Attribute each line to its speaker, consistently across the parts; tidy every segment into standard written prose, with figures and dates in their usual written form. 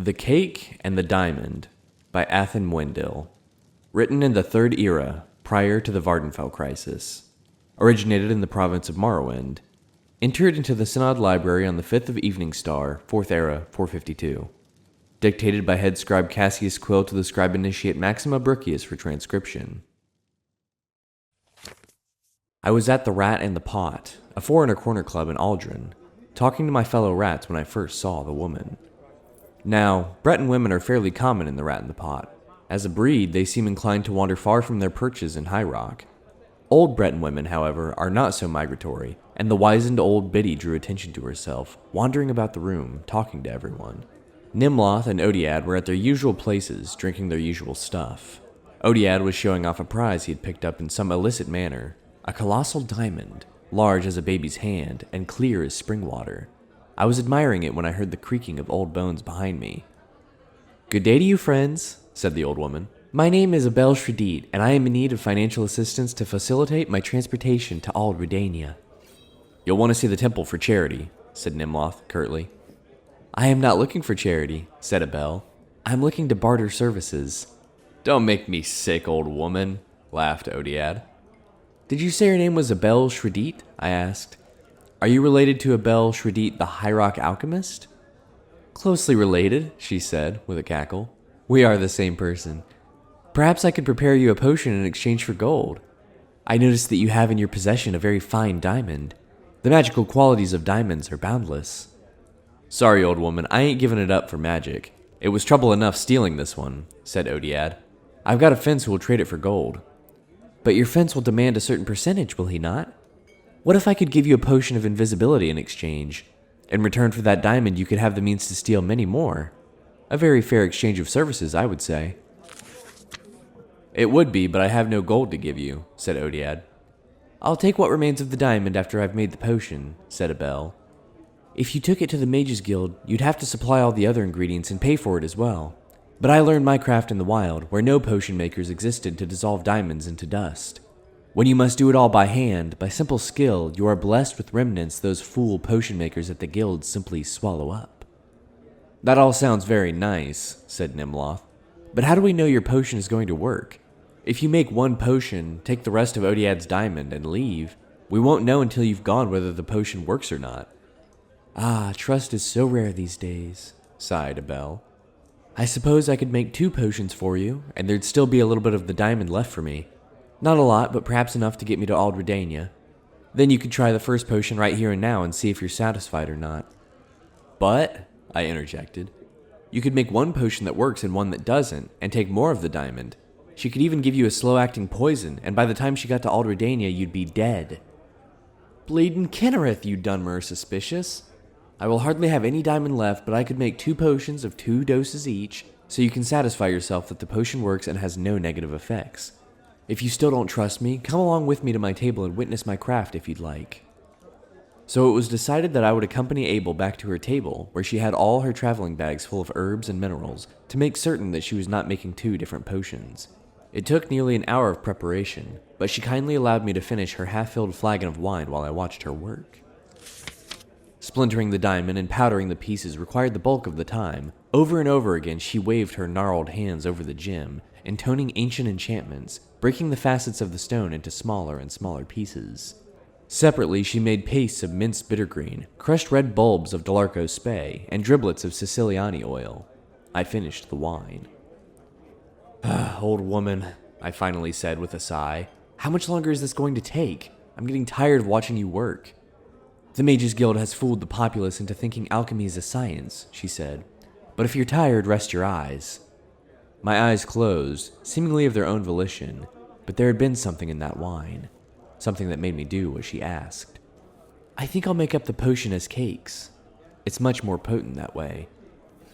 Speaker 1: The Cake and the Diamond by Athen Wendell. Written in the Third Era, prior to the Vardenfell Crisis. Originated in the province of Morrowind. Entered into the Synod Library on the 5th of Evening Star, 4th Era, 452. Dictated by head scribe Cassius Quill to the scribe initiate Maxima Brucius for transcription. I was at the Rat and the Pot, a foreigner corner club in Aldrin, talking to my fellow rats when I first saw the woman. Now, Breton women are fairly common in the Rat and the Pot. As a breed, they seem inclined to wander far from their perches in High Rock. Old Breton women, however, are not so migratory, and the wizened old biddy drew attention to herself, wandering about the room, talking to everyone. Nimloth and Odiad were at their usual places, drinking their usual stuff. Odiad was showing off a prize he had picked up in some illicit manner, a colossal diamond, large as a baby's hand and clear as spring water. I was admiring it when I heard the creaking of old bones behind me. "Good day to you, friends," said the old woman. "My name is Abel Shradit, and I am in need of financial assistance to facilitate my transportation to Ald Redania." "You'll want to see the temple for charity," said Nimloth curtly. "I am not looking for charity," said Abel. "I'm looking to barter services." "Don't make me sick, old woman," laughed Odiad. "Did you say your name was Abel Shradit?" I asked. "Are you related to Abel Shradit, the High Rock alchemist?" "Closely related," she said, with a cackle. "We are the same person. Perhaps I could prepare you a potion in exchange for gold. I notice that you have in your possession a very fine diamond. The magical qualities of diamonds are boundless." "Sorry, old woman, I ain't giving it up for magic. It was trouble enough stealing this one," said Odiad. "I've got a fence who will trade it for gold." "But your fence will demand a certain percentage, will he not? What if I could give you a potion of invisibility in exchange? In return for that diamond, you could have the means to steal many more. A very fair exchange of services, I would say." "It would be, but I have no gold to give you," said Odiad. "I'll take what remains of the diamond after I've made the potion," said Abel. "If you took it to the Mages Guild, you'd have to supply all the other ingredients and pay for it as well. But I learned my craft in the wild, where no potion makers existed to dissolve diamonds into dust. When you must do it all by hand, by simple skill, you are blessed with remnants those fool potion makers at the guilds simply swallow up." "That all sounds very nice," said Nimloth. "But how do we know your potion is going to work? If you make one potion, take the rest of Odiad's diamond, and leave, we won't know until you've gone whether the potion works or not." "Ah, trust is so rare these days," sighed Abel. "I suppose I could make 2 potions for you, and there'd still be a little bit of the diamond left for me. Not a lot, but perhaps enough to get me to Ald Redania. Then you could try the first potion right here and now and see if you're satisfied or not." "But," I interjected, "you could make one potion that works and one that doesn't, and take more of the diamond. She could even give you a slow-acting poison, and by the time she got to Ald Redania, you'd be dead." "Bleedin' Kinnereth, you Dunmer suspicious. I will hardly have any diamond left, but I could make 2 potions of 2 doses each, so you can satisfy yourself that the potion works and has no negative effects. If you still don't trust me, come along with me to my table and witness my craft if you'd like." So it was decided that I would accompany Abel back to her table, where she had all her traveling bags full of herbs and minerals, to make certain that she was not making 2 different potions. It took nearly an hour of preparation, but she kindly allowed me to finish her half-filled flagon of wine while I watched her work. Splintering the diamond and powdering the pieces required the bulk of the time. Over and over again she waved her gnarled hands over the gem, intoning ancient enchantments, breaking the facets of the stone into smaller and smaller pieces. Separately, she made pastes of minced bittergreen, crushed red bulbs of Delarco spay, and driblets of Siciliani oil. I finished the wine. "Old woman," I finally said with a sigh, "how much longer is this going to take? I'm getting tired of watching you work." "The Mages Guild has fooled the populace into thinking alchemy is a science," she said. "But if you're tired, rest your eyes." My eyes closed, seemingly of their own volition, but there had been something in that wine, something that made me do what she asked. "I think I'll make up the potion as cakes. It's much more potent that way.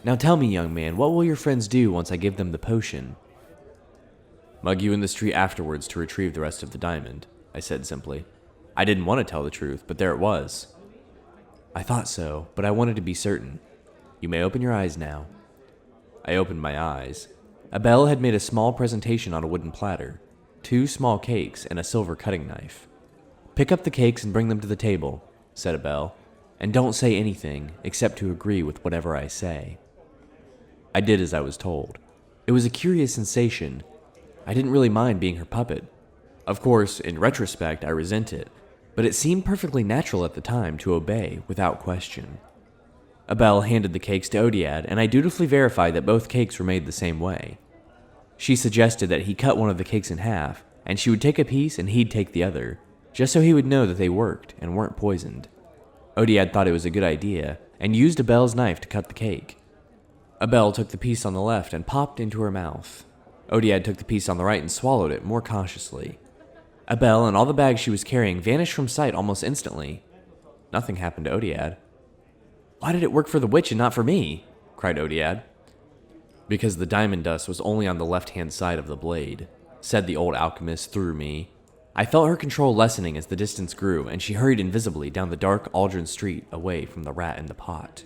Speaker 1: Now tell me, young man, what will your friends do once I give them the potion?" "Mug you in the street afterwards to retrieve the rest of the diamond," I said simply. I didn't want to tell the truth, but there it was. "I thought so, but I wanted to be certain. You may open your eyes now." I opened my eyes. Abel had made a small presentation on a wooden platter, 2 small cakes and a silver cutting knife. "Pick up the cakes and bring them to the table," said Abel, "and don't say anything except to agree with whatever I say." I did as I was told. It was a curious sensation. I didn't really mind being her puppet. Of course, in retrospect, I resent it, but it seemed perfectly natural at the time to obey without question. Abel handed the cakes to Odiad, and I dutifully verified that both cakes were made the same way. She suggested that he cut one of the cakes in half, and she would take a piece and he'd take the other, just so he would know that they worked and weren't poisoned. Odiad thought it was a good idea, and used Abel's knife to cut the cake. Abel took the piece on the left and popped into her mouth. Odiad took the piece on the right and swallowed it more cautiously. Abel and all the bags she was carrying vanished from sight almost instantly. Nothing happened to Odiad. "Why did it work for the witch and not for me?" cried Odiad. "Because the diamond dust was only on the left-hand side of the blade," said the old alchemist through me. I felt her control lessening as the distance grew, and she hurried invisibly down the dark Aldrin street away from the rat in the pot.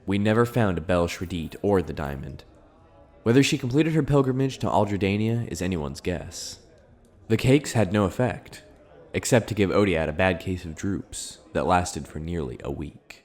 Speaker 1: We never found Abel Shradit or the diamond. Whether she completed her pilgrimage to Aldredania is anyone's guess. The cakes had no effect, except to give Odiad a bad case of droops that lasted for nearly a week.